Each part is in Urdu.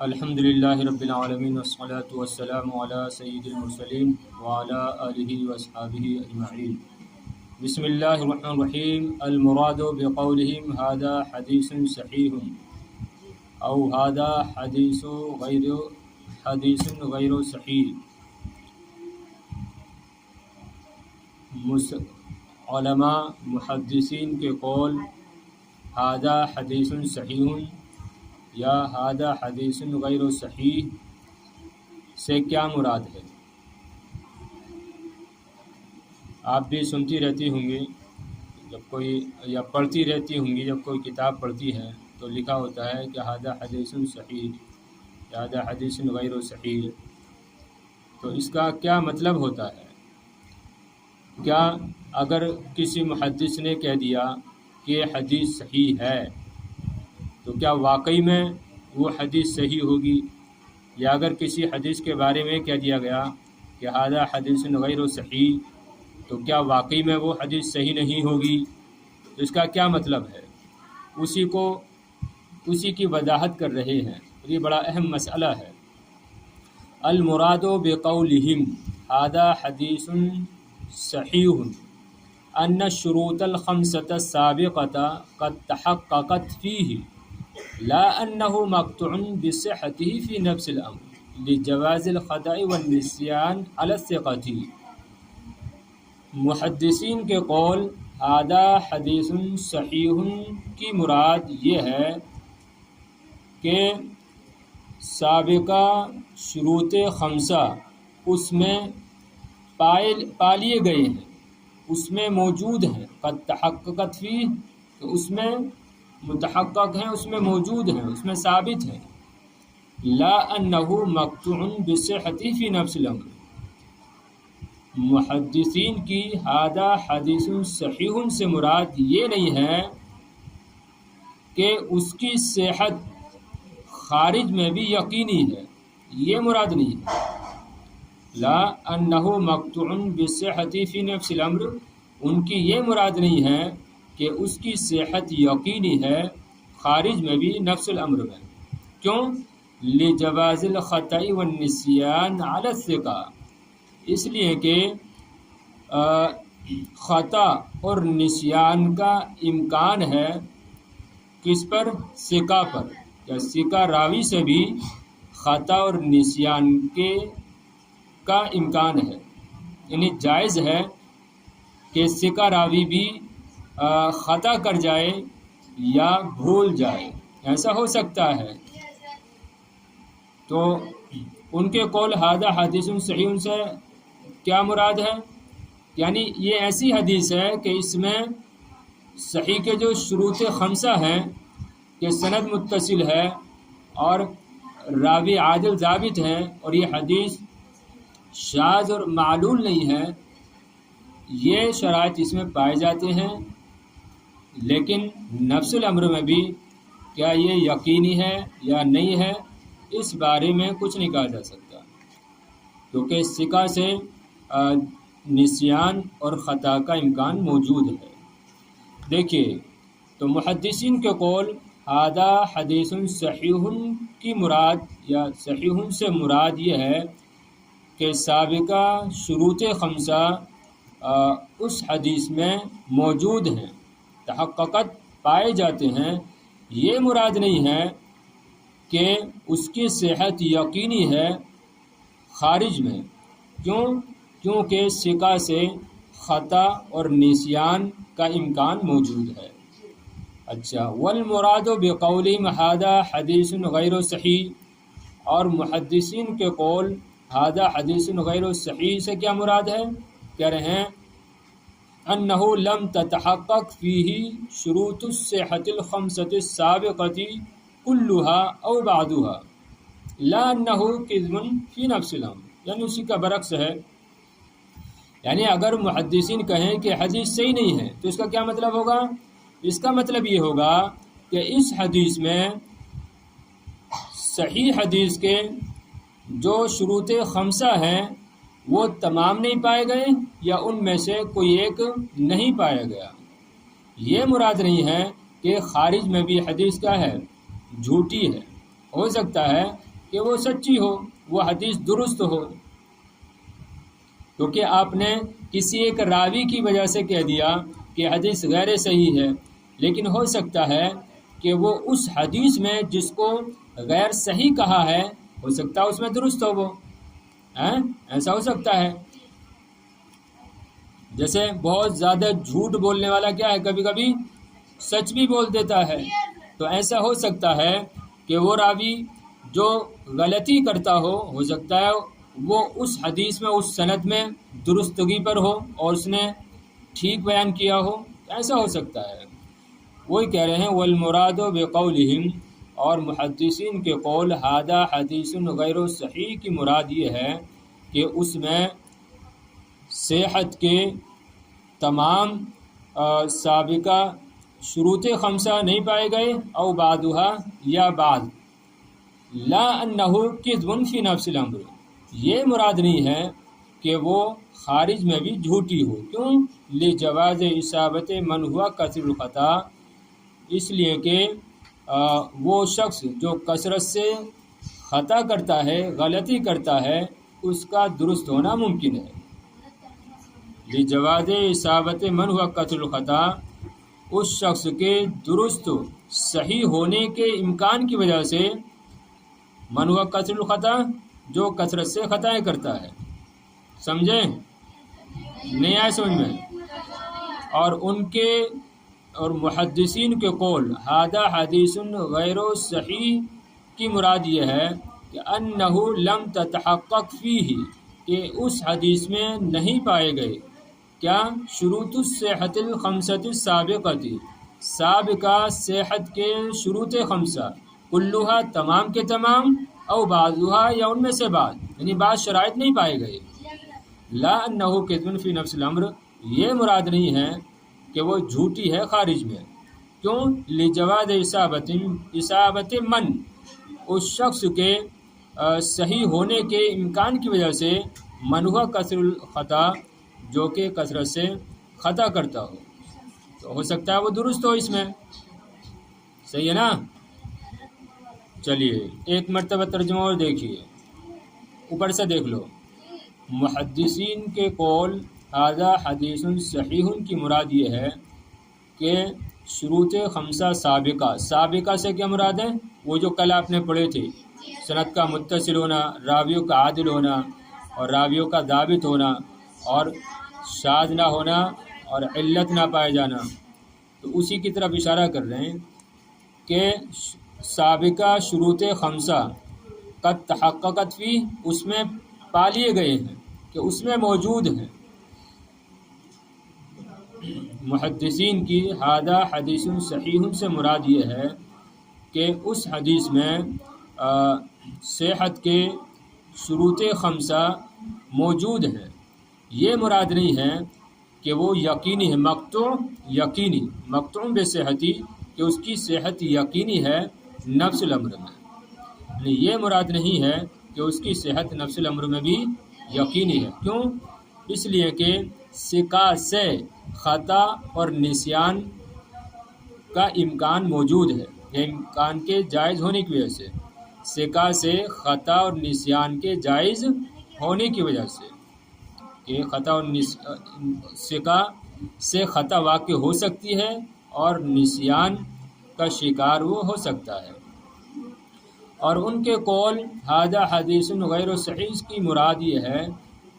الحمدللہ رب العالمین والصلاة والسلام علی سید المرسلین وعلی آلہ واصحابہ اجمعین۔ بسم اللہ الرحمن الرحیم۔ المراد بقولہم ھذا حدیث صحیح او ھذا حدیث غیر صحیح، علماء محدثین کے قول ھذا حدیث صحیح یا ھذا حدیث غیر صحیح سے کیا مراد ہے؟ آپ بھی سنتی رہتی ہوں گی جب کوئی یا پڑھتی رہتی ہوں گی، جب کوئی کتاب پڑھتی ہے تو لکھا ہوتا ہے کہ ھذا حدیث صحیح یا ھذا حدیث غیر صحیح، تو اس کا کیا مطلب ہوتا ہے؟ کیا اگر کسی محدث نے کہہ دیا کہ یہ حدیث صحیح ہے تو کیا واقعی میں وہ حدیث صحیح ہوگی؟ یا اگر کسی حدیث کے بارے میں کہہ دیا گیا کہ ھذا حدیث غیر صحیح تو کیا واقعی میں وہ حدیث صحیح نہیں ہوگی؟ تو اس کا کیا مطلب ہے؟ اسی کی وضاحت کر رہے ہیں، یہ بڑا اہم مسئلہ ہے۔ المراد بقولہم ھذا حدیث صحیح ان الشروط الخمسۃ السابقۃ قد تحققت فیہ لا انہ مقطوع بصحتہ فی نفس الامر لجواز الخطأ والنسیان علی الثقۃ۔ محدثین کے قول ھذا حدیث صحیح کی مراد یہ ہے کہ سابقہ شروط خمسہ اس میں پا لیے گئے ہیں، اس میں موجود ہیں، قد تحققت فیہ تو اس میں متحقق ہیں، اس میں موجود ہیں، اس میں ثابت ہیں۔ لا انہ مقطوع بصحتہ فی نفس الامر، محدثین کی ھذا حدیث صحیح سے مراد یہ نہیں ہے کہ اس کی صحت خارج میں بھی یقینی ہے، یہ مراد نہیں ہے۔ لا انہ مقطوع بصحتہ فی نفس الامر، ان کی یہ مراد نہیں ہے کہ اس کی صحت یقینی ہے خارج میں بھی، نفس الامر میں۔ کیوں؟ لجواز الخطأ والنسیان علی الثقہ، اس لیے کہ خطا اور نسیان کا امکان ہے کس پر؟ ثقہ پر، یا ثقہ راوی سے بھی خطا اور نسیان کا امکان ہے، یعنی جائز ہے کہ ثقہ راوی بھی خطا کر جائے یا بھول جائے، ایسا ہو سکتا ہے۔ تو ان کے قول ھذا حدیث صحیح سے کیا مراد ہے؟ یعنی یہ ایسی حدیث ہے کہ اس میں صحیح کے جو شروط خمسہ ہیں کہ سند متصل ہے اور راوی عادل ضابط ہیں، اور یہ حدیث شاذ اور معلول نہیں ہے، یہ شرائط اس میں پائے جاتے ہیں، لیکن نفس الامر میں بھی کیا یہ یقینی ہے یا نہیں ہے، اس بارے میں کچھ نہیں کہا جا سکتا، کیونکہ ثقہ سے نسیان اور خطا کا امکان موجود ہے۔ دیکھیے، تو محدثین کے قول ھذا حدیث صحیح کی مراد یا صحیح سے مراد یہ ہے کہ سابقہ شروط خمسہ اس حدیث میں موجود ہیں، تحققت پائے جاتے ہیں، یہ مراد نہیں ہے کہ اس کی صحت یقینی ہے خارج میں۔ کیونکہ ثقہ سے خطا اور نسیان کا امکان موجود ہے۔ اچھا، والمراد بقولہم ھذا حدیث غیر صحیح، اور محدثین کے قول ھذا حدیث غیر صحیح سے کیا مراد ہے؟ کہہ رہے ہیں انہ لم تتحقق فیہ شروط الصحۃ الخمسۃ السابقۃ کلها او بعضها لا انہ کذب فی نفس الامر، یعنی اسی کا برعکس ہے۔ یعنی اگر محدثین کہیں کہ حدیث صحیح نہیں ہے تو اس کا کیا مطلب ہوگا؟ اس کا مطلب یہ ہوگا کہ اس حدیث میں صحیح حدیث کے جو شروط خمسہ ہیں وہ تمام نہیں پائے گئے، یا ان میں سے کوئی ایک نہیں پایا گیا۔ یہ مراد نہیں ہے کہ خارج میں بھی حدیث کیا ہے؟ جھوٹی ہے۔ ہو سکتا ہے کہ وہ سچی ہو، وہ حدیث درست ہو، کیونکہ آپ نے کسی ایک راوی کی وجہ سے کہہ دیا کہ حدیث غیر صحیح ہے، لیکن ہو سکتا ہے کہ وہ اس حدیث میں جس کو غیر صحیح کہا ہے، ہو سکتا ہے اس میں درست ہو وہ، ایسا ہو سکتا ہے۔ جیسے بہت زیادہ جھوٹ بولنے والا کیا ہے، کبھی کبھی سچ بھی بول دیتا ہے، تو ایسا ہو سکتا ہے کہ وہ راوی جو غلطی کرتا ہو سکتا ہے وہ اس حدیث میں اس سند میں درستگی پر ہو اور اس نے ٹھیک بیان کیا ہو، ایسا ہو سکتا ہے۔ وہی کہہ رہے ہیں والمراد بقولہم، اور محدثین کے قول ھذا حدیث غیر صحیح کی مراد یہ ہے کہ اس میں صحت کے تمام سابقہ شروط خمسہ نہیں پائے گئے، او بعضھا یا بعض، لا انہ کذب فی نفس الامر، یہ مراد نہیں ہے کہ وہ خارج میں بھی جھوٹی ہو، کیوں؟ لجواز اصابت من ہوا کثیر الخطا، اس لیے کہ وہ شخص جو کثرت سے خطا کرتا ہے، غلطی کرتا ہے، اس کا درست ہونا ممکن ہے۔ لجواز اصابت من ہوا کثیر الخطا، اس شخص کے درست صحیح ہونے کے امکان کی وجہ سے، من ہوا کثیر الخطا، جو کثرت سے خطائیں کرتا ہے، سمجھیں؟ نہیں آئے سمجھ میں؟ اور ان کے اور محدثین کے قول ھذا حدیث غیر صحیح کی مراد یہ ہے کہ انہ لم تتحقق فیہ، کہ اس حدیث میں نہیں پائے گئے کیا؟ شروط الصحۃ الخمسۃ السابقۃ، سابقہ صحت کے شروط خمسہ، کلھا تمام کے تمام، او بعضھا یا ان میں سے بعض، یعنی بعض شرائط نہیں پائے گئے۔ لا انہ کذب فی نفس الامر، یہ مراد نہیں ہے کہ وہ جھوٹی ہے خارج میں، کیوں؟ لجواز اصابت من، اس شخص کے صحیح ہونے کے امکان کی وجہ سے، من ہوا کثیر الخطا، جو کہ کثرت سے خطا کرتا ہو، تو ہو سکتا ہے وہ درست ہو اس میں، صحیح ہے نا؟ چلیے ایک مرتبہ ترجمہ اور دیکھیے، اوپر سے دیکھ لو۔ محدثین کے قول ھذا حدیث صحیح کی مراد یہ ہے کہ شروط خمسہ سابقہ، سابقہ سے کیا مراد ہے؟ وہ جو کل آپ نے پڑھے تھے، سند کا متصل ہونا، راویوں کا عادل ہونا اور راویوں کا ضابط ہونا اور شاذ نہ ہونا اور علت نہ پائے جانا، تو اسی کی طرف اشارہ کر رہے ہیں کہ سابقہ شروط خمسہ قد تحققت فی، اس میں پا لیے گئے ہیں کہ اس میں موجود ہیں۔ محدثین کی ھذا حدیث صحیح سے مراد یہ ہے کہ اس حدیث میں صحت کے شروط خمسہ موجود ہیں، یہ مراد نہیں ہے کہ وہ یقینی ہے، مقطوع یقینی، مقطوع بصحتی، کہ اس کی صحت یقینی ہے نفس الامر میں، یعنی یہ مراد نہیں ہے کہ اس کی صحت نفس الامر میں بھی یقینی ہے، کیوں؟ اس لیے کہ ثقہ سے خطا اور نسیان کا امکان موجود ہے، یہ امکان کے جائز ہونے کی وجہ سے، ثقہ سے خطا اور نسیان کے جائز ہونے کی وجہ سے، کہ خطا اور ثقہ سے خطا واقع ہو سکتی ہے اور نسیان کا شکار وہ ہو سکتا ہے۔ اور ان کے قول ھذا حدیث غیر صحیح کی مراد یہ ہے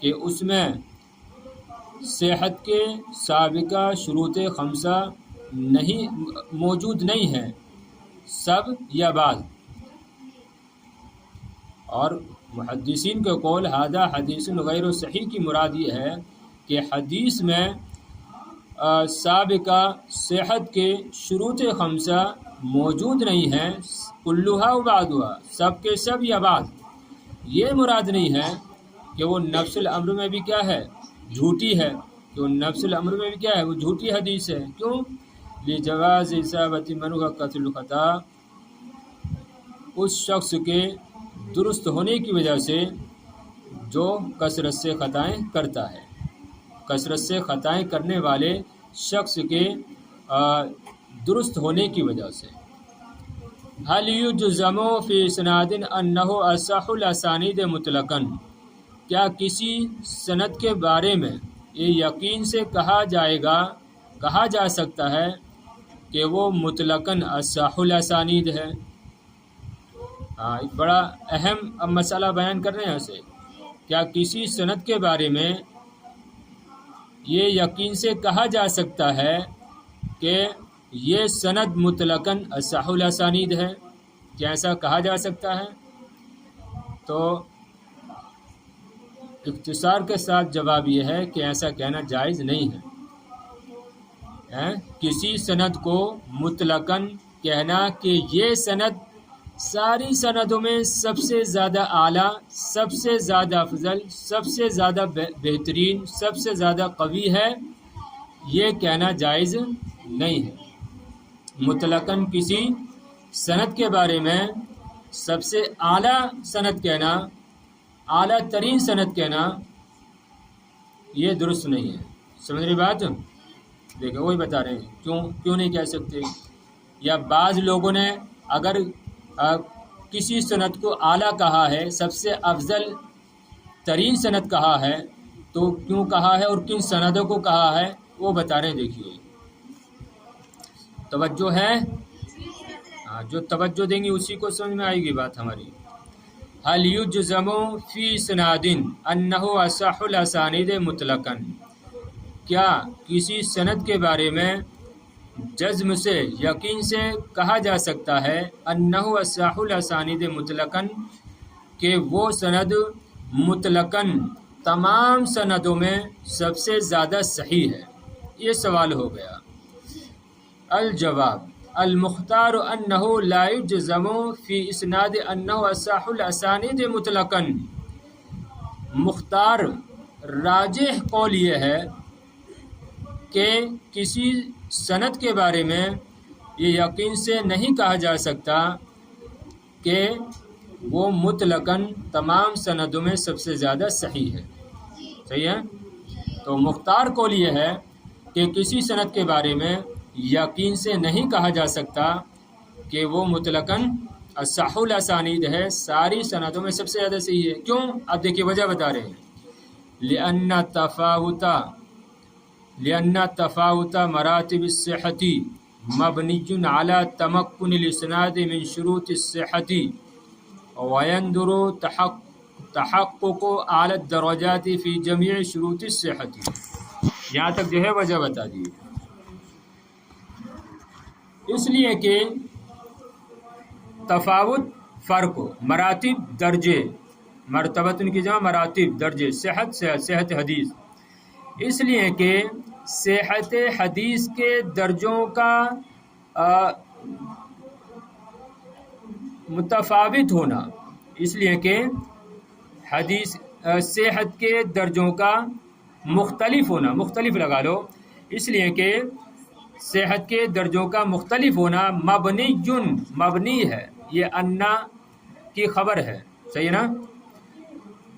کہ اس میں صحت کے سابقہ شروط خمسہ موجود نہیں ہیں، سب یا بعض۔ اور محدثین کے قول ھذا حدیث غیر صحیح کی مراد یہ ہے کہ حدیث میں سابقہ صحت کے شروط خمسہ موجود نہیں ہیں، کلھا و بعضھا، سب کے سب یا بعض، یہ مراد نہیں ہے کہ وہ نفس الامر میں بھی کیا ہے؟ جھوٹی ہے، کہ وہ نفس الامر میں بھی کیا ہے؟ وہ جھوٹی حدیث ہے، کیوں؟ لجواز اصابت من ہوا کثیر الخطا، اس شخص کے درست ہونے کی وجہ سے جو کثرت سے خطائیں کرتا ہے، کثرت سے خطائیں کرنے والے شخص کے درست ہونے کی وجہ سے، هل يجزم فی اسناد انہ اصح الاسانید مطلقاً، کیا کسی سند کے بارے میں یہ یقین سے کہا جا سکتا ہے کہ وہ مطلقاً اصح الاسانید ہے؟ ایک بڑا اہم مسئلہ بیان کر رہے ہیں اسے، کیا کسی سند کے بارے میں یہ یقین سے کہا جا سکتا ہے کہ یہ سند مطلقاً اصح الاسانید ہے؟ کیا ایسا کہا جا سکتا ہے؟ تو اختصار کے ساتھ جواب یہ ہے کہ ایسا کہنا جائز نہیں ہے۔ کسی سند کو مطلقاً کہنا کہ یہ سند ساری سندوں میں سب سے زیادہ اعلیٰ، سب سے زیادہ افضل، سب سے زیادہ بہترین، سب سے زیادہ قوی ہے، یہ کہنا جائز نہیں ہے۔ مطلقاً کسی سند کے بارے میں سب سے اعلیٰ سند کہنا، اعلیٰ ترین سند کہنا، یہ درست نہیں ہے۔ سمجھ رہی بات؟ دیکھیں وہی بتا رہے ہیں کیوں نہیں کہہ سکتے۔ یا بعض لوگوں نے اگر کسی سند کو اعلیٰ کہا ہے، سب سے افضل ترین سند کہا ہے، تو کیوں کہا ہے اور کن سندوں کو کہا ہے وہ بتا رہے ہیں۔ دیکھیے توجہ ہے، جو توجہ دیں گی اسی کو سمجھ میں آئے گی بات ہماری۔ هل يجزم فی اسناد انہ اصح الاسانید مطلقاً، کیا کسی سند کے بارے میں جزم سے، یقین سے کہا جا سکتا ہے انہ اصح الاسانید مطلقاً، کہ وہ سند مطلقاً تمام سندوں میں سب سے زیادہ صحیح ہے؟ یہ سوال ہو گیا۔ الجواب المختار انہ لا یجزم فی اسناد انہ اصح الاسانید مطلقاً، مختار راجح قول یہ ہے کہ کسی سند کے بارے میں یہ یقین سے نہیں کہا جا سکتا کہ وہ مطلقاً تمام سندوں میں سب سے زیادہ صحیح ہے۔ صحیح ہے؟ تو مختار قول یہ ہے کہ کسی سند کے بارے میں یقین سے نہیں کہا جا سکتا کہ وہ مطلقاً اصح الاسانید ہے، ساری سندوں میں سب سے زیادہ صحیح ہے۔ کیوں؟ اب دیکھیے وجہ بتا رہے ہیں۔ لأن تفاوت مراتب الصحة مبنی على تمکن الاسناد من شروط الصحة ويندر تحقق اعلی الدرجات في جميع شروط الصحة۔ یہاں تک جو ہے وجہ بتا دی۔ اس لیے کہ تفاوت، فرق، مراتب، درجے، مرتبۃ کی جمع مراتب، درجے، صحت حدیث، اس لیے کہ صحت حدیث کے درجوں کا متفاوت ہونا، اس لیے کہ صحت کے درجوں کا مختلف ہونا، مختلف لگا لو، اس لیے کہ صحت کے درجوں کا مختلف ہونا مبنی ہے، یہ انا کی خبر ہے، صحیح نا؟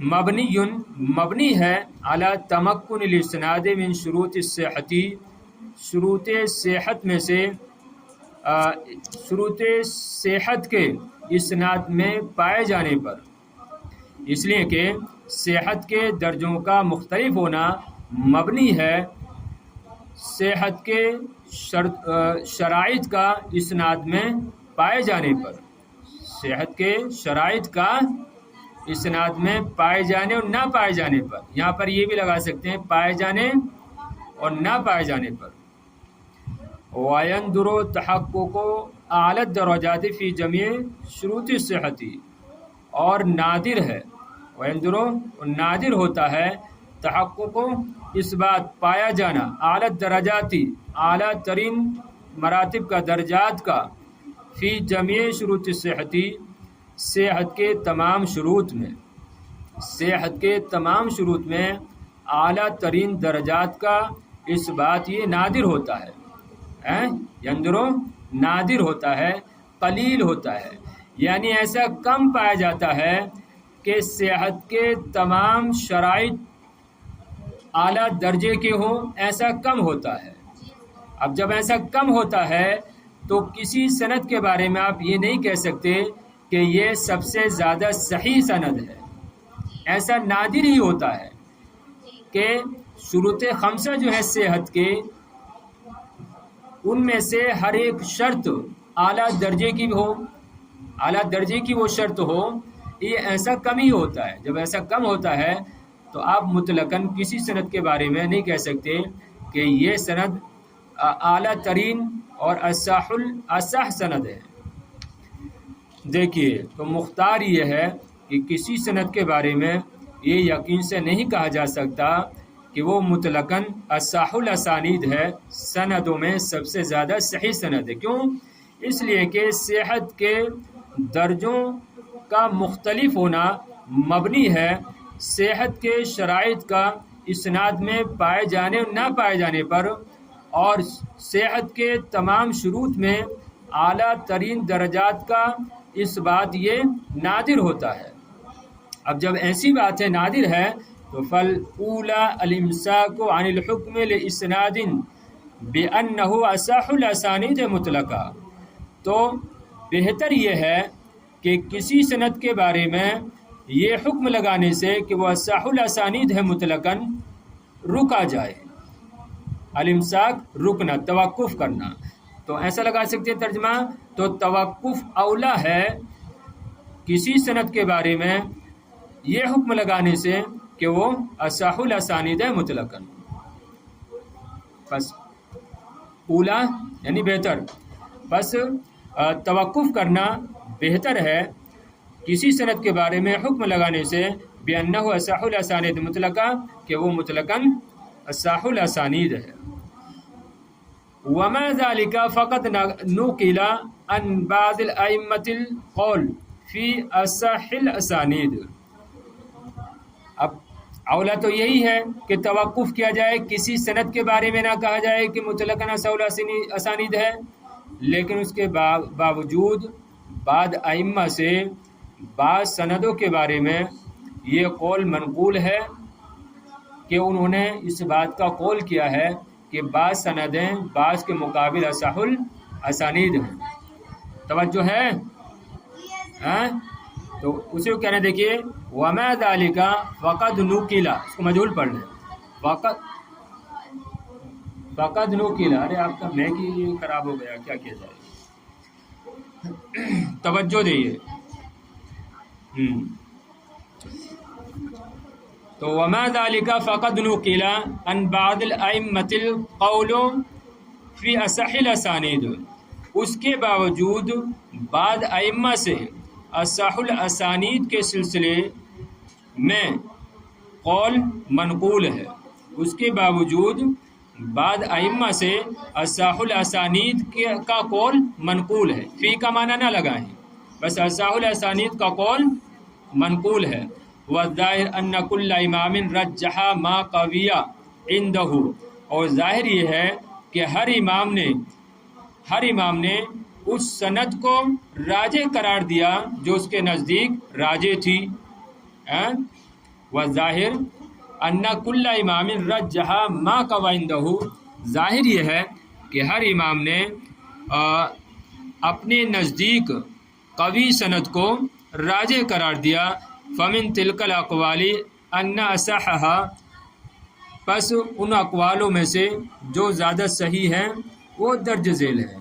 مبنی ہے علی تمکن الاسناد من شروط الصحت، شروط صحت میں سے شروط صحت کے اسناد میں پائے جانے پر، اس لیے کہ صحت کے درجوں کا مختلف ہونا مبنی ہے صحت کے شرائط کا اسناد میں پائے جانے پر، صحت کے شرائط کا اسناد میں پائے جانے اور نہ پائے جانے پر۔ یہاں پر یہ بھی لگا سکتے ہیں پائے جانے اور نہ پائے جانے پر۔ وَيَنْدُرُ تَحَقُّقُ أَعْلَى الدَّرَجَاتِ فِي جَمِيعِ شُرُوطِ الصِّحَةِ، اور نادر ہے، وَيَنْدُرُ نادر ہوتا ہے، تحقق اس بات پایا جانا، اعلیٰ درجاتی اعلیٰ ترین مراتب کا، درجات کا، فی جمیع شروط صحت، صحت کے تمام شروط میں، صحت کے تمام شروط میں اعلیٰ ترین درجات کا اس بات یہ نادر ہوتا ہے، یندرو نادر ہوتا ہے، قلیل ہوتا ہے، یعنی ایسا کم پایا جاتا ہے کہ صحت کے تمام شرائط اعلیٰ درجے کے ہوں، ایسا کم ہوتا ہے۔ اب جب ایسا کم ہوتا ہے تو کسی سند کے بارے میں آپ یہ نہیں کہہ سکتے کہ یہ سب سے زیادہ صحیح سند ہے. ایسا نادر ہی ہوتا ہے کہ شروط خمسہ جو ہے صحت کے، ان میں سے ہر ایک شرط اعلیٰ درجے کی ہو، اعلیٰ درجے کی وہ شرط ہو. یہ ایسا کم ہی ہوتا ہے. جب ایسا کم ہوتا ہے تو آپ مطلقاً کسی سند کے بارے میں نہیں کہہ سکتے کہ یہ سند اعلیٰ ترین اور اصح سند ہے. دیکھیے، تو مختار یہ ہے کہ کسی سند کے بارے میں یہ یقین سے نہیں کہا جا سکتا کہ وہ مطلقاً اصح الاسانید ہے، سندوں میں سب سے زیادہ صحیح سند ہے. کیوں؟ اس لیے کہ صحت کے درجوں کا مختلف ہونا مبنی ہے صحت کے شرائط کا اسناد میں پائے جانے اور نہ پائے جانے پر، اور صحت کے تمام شروط میں اعلیٰ ترین درجات کا اس بات یہ نادر ہوتا ہے. اب جب ایسی بات ہے نادر ہے تو فَالْأُولَى الْإِمْسَاكُ عَنِ الْحُكْمِ لِإِسْنَادٍ بِأَنَّهُ أَصَحُّ الْأَسَانِيدِ مُطْلَقًا. تو بہتر یہ ہے کہ کسی سند کے بارے میں یہ حکم لگانے سے کہ وہ اصح الاسانید ہے مطلقاً رکا جائے. الامساک رکنا، توقف کرنا. تو ایسا لگا سکتے ہیں ترجمہ، تو توقف اولا ہے کسی سند کے بارے میں یہ حکم لگانے سے کہ وہ اصح الاسانید ہے مطلقاً. بس اولا یعنی بہتر، بس توقف کرنا بہتر ہے کسی سند کے بارے میں حکم لگانے سے بِأَنَّهُ أَصَحُّ الْأَسَانِيدِ مطلقا، کہ وہ مطلقاً اصح الاسانید ہے. وَمَا ذَلِكَ فَقَدْ نُقِلَ عَنْ بَعْضِ الْأَئِمَّةِ الْقَوْلِ فِي أَصَحِّ الْأَسَانِيدِ. اب اولا تو یہی ہے کہ توقف کیا جائے، کسی سند کے بارے میں نہ کہا جائے کہ مطلقاً اصح الاسانید ہے، لیکن اس کے باوجود بعض ائمہ سے بعض سندوں کے بارے میں یہ قول منقول ہے کہ انہوں نے اس بات کا قول کیا ہے کہ بعض سندیں بعض کے مقابل اصح الاسانید ہیں. توجہ ہے؟ تو اسی کو کہنا، دیکھیے وَمَا ذَلِكَ فَقَدْ نُقِلَ، اس کو مجہول پڑھ لیں. فقد نقل، ارے آپ کا میک ہی خراب ہو گیا، کیا کیا جائے. توجہ دئیے. تو وما ذلك فقد نقل عن بعض الائمة القول فی اصح الاسانید. اس کے باوجود بعض ائمہ سے اصح الاسانید کے سلسلے میں قول منقول ہے. اس کے باوجود بعض ائمہ سے اصح الاسانید کا قول منقول ہے. فی کا معنی نہ لگائیں، بس اصح الاسانید کا قول منقول ہے. والظاہر ان کل امام رجح ما قوی عنده، اور ظاہر یہ ہے کہ ہر امام نے اس سند کو راجح قرار دیا جو اس کے نزدیک راجح تھی. والظاہر ان کل امام رجح ما قوی عنده، ظاہر یہ ہے کہ ہر امام نے اپنے نزدیک قوی سند کو راجح قرار دیا. فمن تلک الاقوال ان اصحها، پس ان اقوالوں میں سے جو زیادہ صحیح ہیں وہ درج ذیل ہے.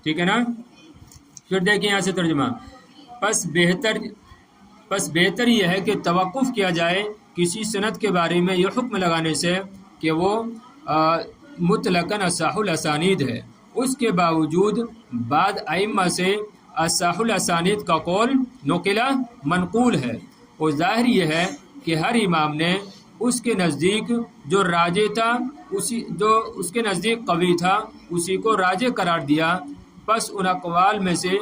ٹھیک ہے نا؟ پھر دیکھیں یہاں سے ترجمہ. پس بہتر یہ ہے کہ توقف کیا جائے کسی سند کے بارے میں یہ حکم لگانے سے کہ وہ مطلقاً اصح الاسانید ہے. اس کے باوجود بعض ائمہ سے اصح الاسانید کا قول نقلہ منقول ہے، اور ظاہر یہ ہے کہ ہر امام نے اس کے نزدیک جو راجح تھا، جو اس کے نزدیک قوی تھا، اسی کو راجح قرار دیا. پس ان اقوال میں سے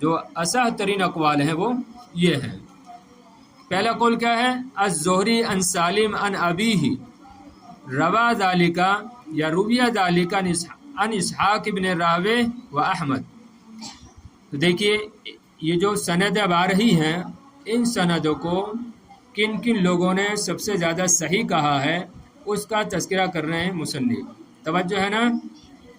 جو اصح ترین اقوال ہیں وہ یہ ہیں. پہلا قول کیا ہے؟ الزہری عن سالم عن ابیہ روا ذالک یا رویہ ذالک عن اسحاق بن راویہ و احمد. تو دیکھیے یہ جو سند اب آ رہی ہیں، ان سندوں کو کن کن لوگوں نے سب سے زیادہ صحیح کہا ہے اس کا تذکرہ کر رہے ہیں مصنف. توجہ ہے نا؟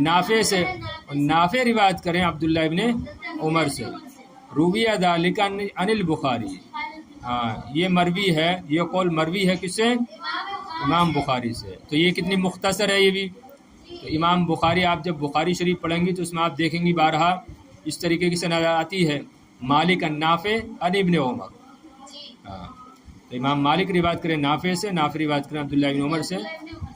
نافع سے، نافع روایت کریں عبداللہ ابن عمر سے، رویہ ذالک عن البخاری، ہاں یہ مروی ہے، یہ قول مروی ہے کس سے؟ امام بخاری سے۔ تو یہ کتنی مختصر ہے یہ بھی۔ تو امام بخاری، آپ جب بخاری شریف پڑھیں گی تو اس میں آپ دیکھیں گی بارہا اس طریقے کی سند آتی ہے، مالک عن نافع عن ابن عمر، ہاں تو امام مالک روایت کریں نافع سے، نافع روایت کریں عبداللہ ابن عمر سے،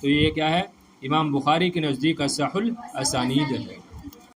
تو یہ کیا ہے؟ امام بخاری کے نزدیک اصح الاسانید ہے۔